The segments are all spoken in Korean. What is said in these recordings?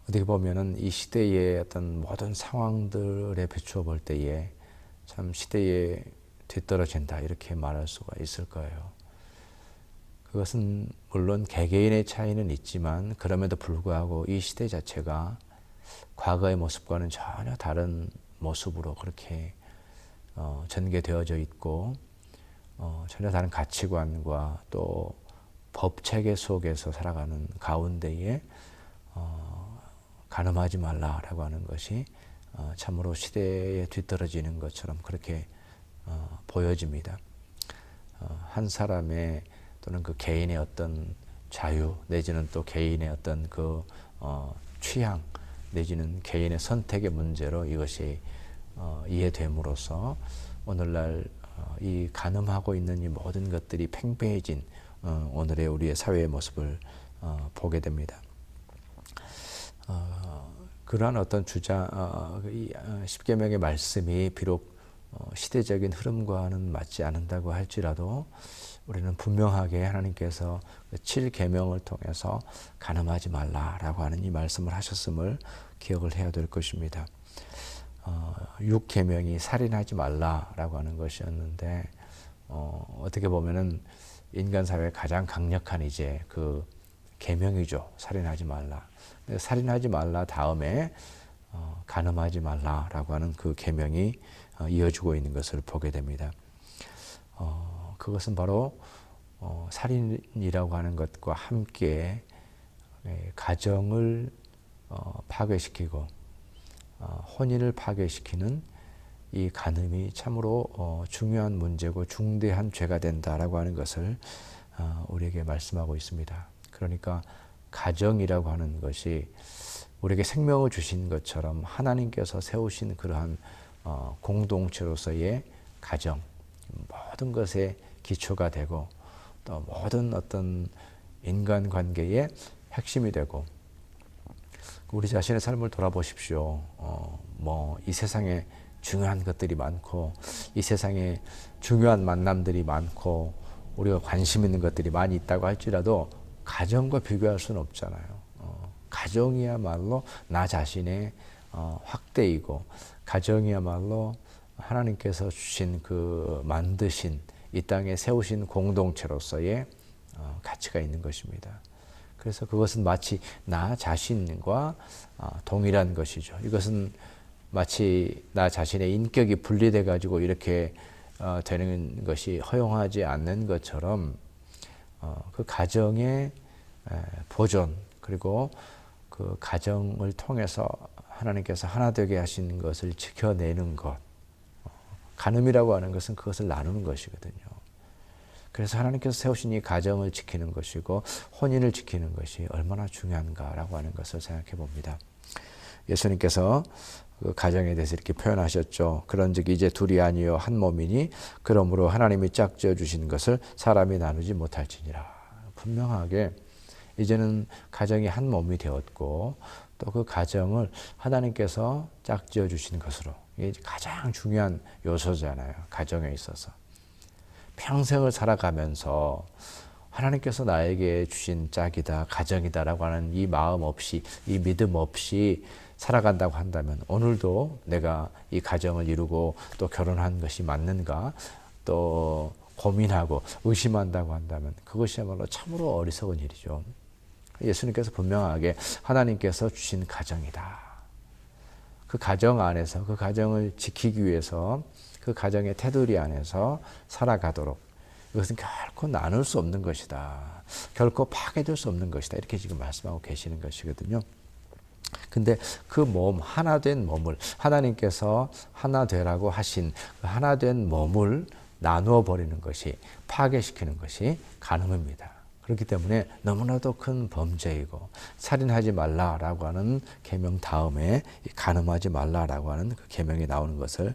어떻게 보면은 이 시대의 어떤 모든 상황들에 비추어 볼 때에 참 시대에 뒤떨어진다 이렇게 말할 수가 있을 거예요. 그것은 물론 개개인의 차이는 있지만 그럼에도 불구하고 이 시대 자체가 과거의 모습과는 전혀 다른 모습으로 그렇게 전개되어져 있고 전혀 다른 가치관과 또 법체계 속에서 살아가는 가운데에 간음하지 말라라고 하는 것이 참으로 시대에 뒤떨어지는 것처럼 그렇게 보여집니다. 한 사람의 또는 그 개인의 어떤 자유 내지는 또 개인의 어떤 그 취향 내지는 개인의 선택의 문제로 이것이 이해됨으로써 오늘날 이 간음하고 있는 이 모든 것들이 팽배해진 오늘의 우리의 사회의 모습을 보게 됩니다. 그러한 어떤 주장, 십계명의 말씀이 비록 시대적인 흐름과는 맞지 않는다고 할지라도 우리는 분명하게 하나님께서 7계명을 통해서 간음하지 말라라고 하는 이 말씀을 하셨음을 기억을 해야 될 것입니다. 6계명이 살인하지 말라라고 하는 것이었는데 어떻게 보면은 인간 사회의 가장 강력한 이제 그 계명이죠. 살인하지 말라. 살인하지 말라 다음에 간음하지 말라라고 하는 그 계명이 이어지고 있는 것을 보게 됩니다. 그것은 바로 살인이라고 하는 것과 함께 가정을 파괴시키고 혼인을 파괴시키는 이 간음이 참으로 중요한 문제고 중대한 죄가 된다라고 하는 것을 우리에게 말씀하고 있습니다. 그러니까 가정이라고 하는 것이 우리에게 생명을 주신 것처럼 하나님께서 세우신 그러한 공동체로서의 가정, 모든 것의 기초가 되고 또 모든 어떤 인간관계의 핵심이 되고 우리 자신의 삶을 돌아보십시오. 이 세상에 중요한 것들이 많고 이 세상에 중요한 만남들이 많고 우리가 관심 있는 것들이 많이 있다고 할지라도 가정과 비교할 수는 없잖아요. 가정이야말로 나 자신의 확대이고 가정이야말로 하나님께서 주신 그 만드신 이 땅에 세우신 공동체로서의 가치가 있는 것입니다. 그래서 그것은 마치 나 자신과 동일한 것이죠. 이것은 마치 나 자신의 인격이 분리돼 가지고 이렇게 되는 것이 허용하지 않는 것처럼 그 가정의 보존 그리고 그 가정을 통해서 하나님께서 하나 되게 하신 것을 지켜내는 것 간음이라고 하는 것은 그것을 나누는 것이거든요. 그래서 하나님께서 세우신 이 가정을 지키는 것이고 혼인을 지키는 것이 얼마나 중요한가라고 하는 것을 생각해 봅니다. 예수님께서 그 가정에 대해서 이렇게 표현하셨죠. 그런즉 이제 둘이 아니요 한 몸이니 그러므로 하나님이 짝지어 주신 것을 사람이 나누지 못할지니라. 분명하게 이제는 가정이 한 몸이 되었고 또 그 가정을 하나님께서 짝지어 주신 것으로 이게 가장 중요한 요소잖아요. 가정에 있어서 평생을 살아가면서 하나님께서 나에게 주신 짝이다 가정이다라고 하는 이 마음 없이 이 믿음 없이 살아간다고 한다면 오늘도 내가 이 가정을 이루고 또 결혼한 것이 맞는가 또 고민하고 의심한다고 한다면 그것이야말로 참으로 어리석은 일이죠. 예수님께서 분명하게 하나님께서 주신 가정이다. 그 가정 안에서 그 가정을 지키기 위해서 그 가정의 테두리 안에서 살아가도록 이것은 결코 나눌 수 없는 것이다. 결코 파괴될 수 없는 것이다. 이렇게 지금 말씀하고 계시는 것이거든요. 근데 그 몸, 하나 된 몸을 하나님께서 하나 되라고 하신 그 하나 된 몸을 나누어 버리는 것이 파괴시키는 것이 간음입니다. 그렇기 때문에 너무나도 큰 범죄이고 살인하지 말라라고 하는 계명 다음에 간음하지 말라라고 하는 그 계명이 나오는 것을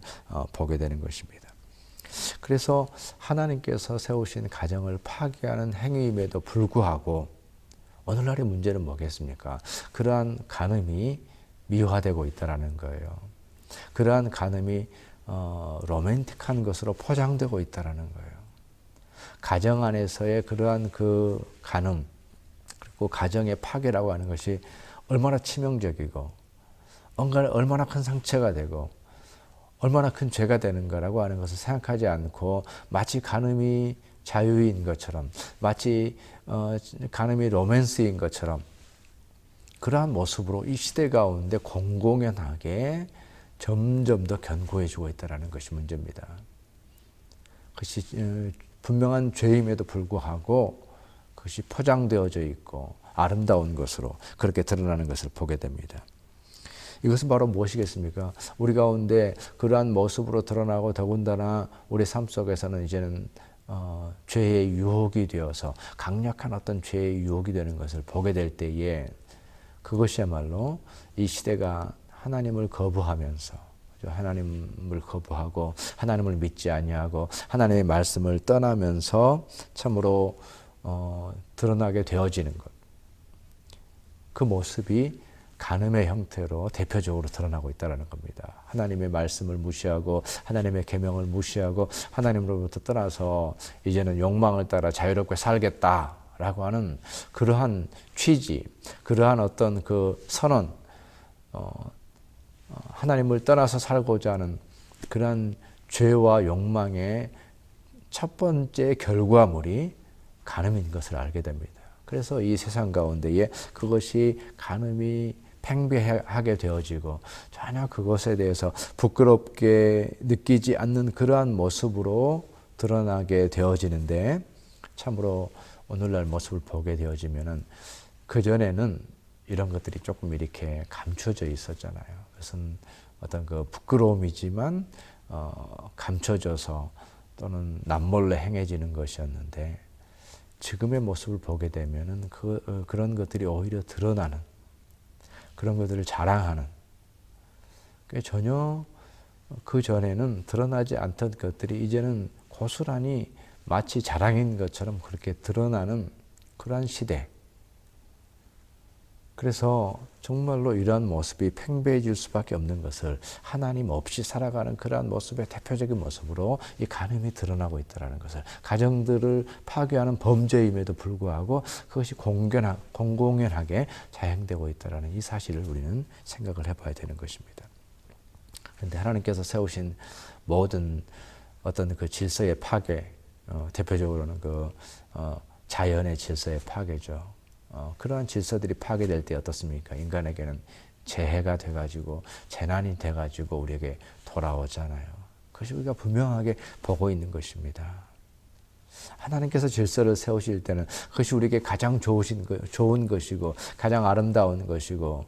보게 되는 것입니다. 그래서 하나님께서 세우신 가정을 파괴하는 행위임에도 불구하고 오늘날의 문제는 뭐겠습니까? 그러한 간음이 미화되고 있다는 거예요. 그러한 간음이 로맨틱한 것으로 포장되고 있다는 거예요. 가정 안에서의 그러한 그 간음 그리고 가정의 파괴라고 하는 것이 얼마나 치명적이고 얼마나 큰 상처가 되고 얼마나 큰 죄가 되는가라고 하는 것을 생각하지 않고 마치 간음이 자유인 것처럼 마치 간음이 로맨스인 것처럼 그러한 모습으로 이 시대 가운데 공공연하게 점점 더 견고해지고 있다는 것이 문제입니다. 그것이 분명한 죄임에도 불구하고 그것이 포장되어져 있고 아름다운 것으로 그렇게 드러나는 것을 보게 됩니다. 이것은 바로 무엇이겠습니까? 우리 가운데 그러한 모습으로 드러나고 더군다나 우리 삶 속에서는 이제는 죄의 유혹이 되어서 강력한 어떤 죄의 유혹이 되는 것을 보게 될 때에 그것이야말로 이 시대가 하나님을 거부하면서 하나님을 거부하고 하나님을 믿지 아니하고 하나님의 말씀을 떠나면서 참으로 드러나게 되어지는 것. 그 모습이 간음의 형태로 대표적으로 드러나고 있다는 겁니다. 하나님의 말씀을 무시하고 하나님의 계명을 무시하고 하나님으로부터 떠나서 이제는 욕망을 따라 자유롭게 살겠다라고 하는 그러한 취지, 그러한 어떤 그 선언, 하나님을 떠나서 살고자 하는 그러한 죄와 욕망의 첫 번째 결과물이 간음인 것을 알게 됩니다. 그래서 이 세상 가운데에 그것이 간음이 팽배하게 되어지고 전혀 그것에 대해서 부끄럽게 느끼지 않는 그러한 모습으로 드러나게 되어지는데 참으로 오늘날 모습을 보게 되어지면은 그전에는 이런 것들이 조금 이렇게 감춰져 있었잖아요. 그것은 어떤 그 부끄러움이지만 감춰져서 또는 남몰래 행해지는 것이었는데 지금의 모습을 보게 되면은 그런 것들이 오히려 드러나는 그런 것들을 자랑하는 전혀 그 전에는 드러나지 않던 것들이 이제는 고스란히 마치 자랑인 것처럼 그렇게 드러나는 그러한 시대. 그래서 정말로 이러한 모습이 팽배해질 수밖에 없는 것을 하나님 없이 살아가는 그러한 모습의 대표적인 모습으로 이 간음이 드러나고 있다는 것을 가정들을 파괴하는 범죄임에도 불구하고 그것이 공공연하게 자행되고 있다는 이 사실을 우리는 생각을 해봐야 되는 것입니다. 그런데 하나님께서 세우신 모든 어떤 그 질서의 파괴, 대표적으로는 그 자연의 질서의 파괴죠. 그러한 질서들이 파괴될 때 어떻습니까? 인간에게는 재해가 돼가지고 재난이 돼가지고 우리에게 돌아오잖아요. 그것이 우리가 분명하게 보고 있는 것입니다. 하나님께서 질서를 세우실 때는 그것이 우리에게 가장 좋은 것이고 가장 아름다운 것이고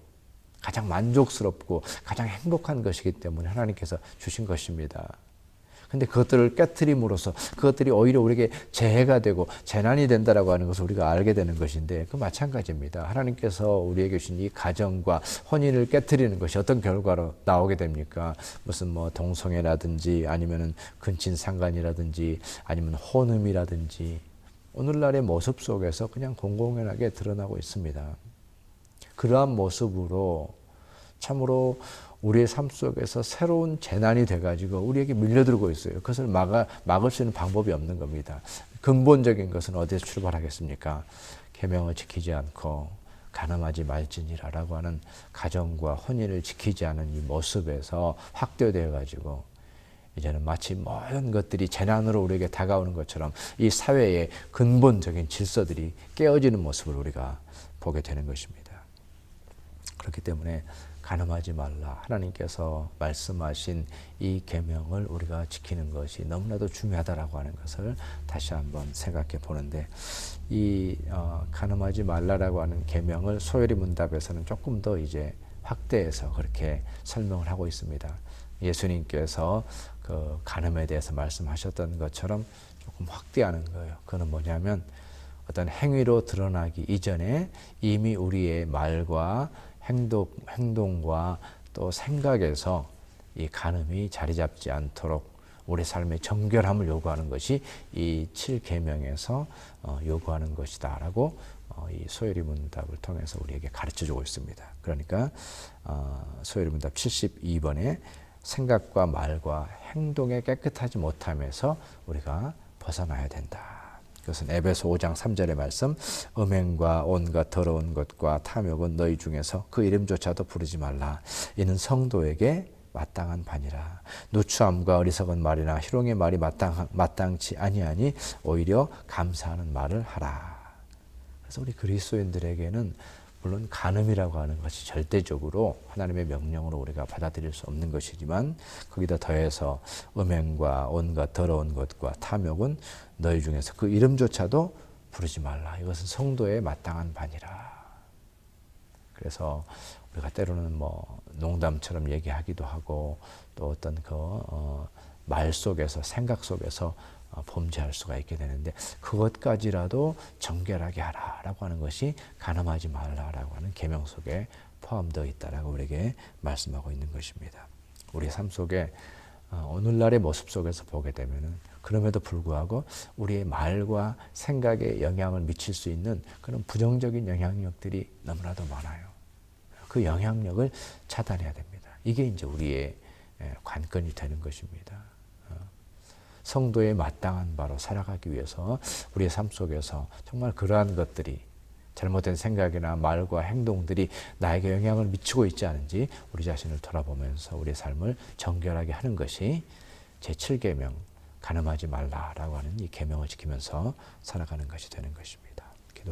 가장 만족스럽고 가장 행복한 것이기 때문에 하나님께서 주신 것입니다. 근데 그것들을 깨트림으로써 그것들이 오히려 우리에게 재해가 되고 재난이 된다라고 하는 것을 우리가 알게 되는 것인데 그 마찬가지입니다. 하나님께서 우리에게 주신 이 가정과 혼인을 깨트리는 것이 어떤 결과로 나오게 됩니까? 무슨 뭐 동성애라든지 아니면은 근친상간이라든지 아니면 혼음이라든지 오늘날의 모습 속에서 그냥 공공연하게 드러나고 있습니다. 그러한 모습으로 참으로 우리의 삶 속에서 새로운 재난이 돼가지고 우리에게 밀려들고 있어요. 그것을 막을 수 있는 방법이 없는 겁니다. 근본적인 것은 어디서 출발하겠습니까? 계명을 지키지 않고 간음하지 말지니라라고 하는 가정과 혼인을 지키지 않은 이 모습에서 확대되어 가지고 이제는 마치 모든 것들이 재난으로 우리에게 다가오는 것처럼 이 사회의 근본적인 질서들이 깨어지는 모습을 우리가 보게 되는 것입니다. 그렇기 때문에 간음하지 말라. 하나님께서 말씀하신 이 계명을 우리가 지키는 것이 너무나도 중요하다라고 하는 것을 다시 한번 생각해 보는데 이 간음하지 말라라고 하는 계명을 소요리 문답에서는 조금 더 이제 확대해서 그렇게 설명을 하고 있습니다. 예수님께서 그 간음에 대해서 말씀하셨던 것처럼 조금 확대하는 거예요. 그건 뭐냐면 어떤 행위로 드러나기 이전에 이미 우리의 말과 행동과 또 생각에서 이 간음이 자리 잡지 않도록 우리 삶의 정결함을 요구하는 것이 이 7계명에서 요구하는 것이다라고 이 소요리 문답을 통해서 우리에게 가르쳐주고 있습니다. 그러니까 소요리 문답 72번에 생각과 말과 행동에 깨끗하지 못함에서 우리가 벗어나야 된다. 그것은 에베소 5장 3절의 말씀, 음행과 온갖 더러운 것과 탐욕은 너희 중에서 그 이름조차도 부르지 말라. 이는 성도에게 마땅한 바니라. 누추함과 어리석은 말이나 희롱의 말이 마땅치 아니하니 오히려 감사하는 말을 하라. 그래서 우리 그리스도인들에게는 물론 간음이라고 하는 것이 절대적으로 하나님의 명령으로 우리가 받아들일 수 없는 것이지만 거기다 더해서 음행과 온갖 더러운 것과 탐욕은 너희 중에서 그 이름조차도 부르지 말라. 이것은 성도의 마땅한 바니라. 그래서 우리가 때로는 뭐 농담처럼 얘기하기도 하고 또 어떤 말 속에서 생각 속에서 범죄할 수가 있게 되는데 그것까지라도 정결하게 하라라고 하는 것이 간음하지 말라라고 하는 계명 속에 포함되어 있다라고 우리에게 말씀하고 있는 것입니다. 우리 삶 속에 오늘날의 모습 속에서 보게 되면은 그럼에도 불구하고 우리의 말과 생각에 영향을 미칠 수 있는 그런 부정적인 영향력들이 너무나도 많아요. 그 영향력을 차단해야 됩니다. 이게 이제 우리의 관건이 되는 것입니다. 성도의 마땅한 바로 살아가기 위해서 우리의 삶 속에서 정말 그러한 것들이 잘못된 생각이나 말과 행동들이 나에게 영향을 미치고 있지 않은지 우리 자신을 돌아보면서 우리의 삶을 정결하게 하는 것이 제7계명 간음하지 말라라고 하는 이 계명을 지키면서 살아가는 것이 되는 것입니다.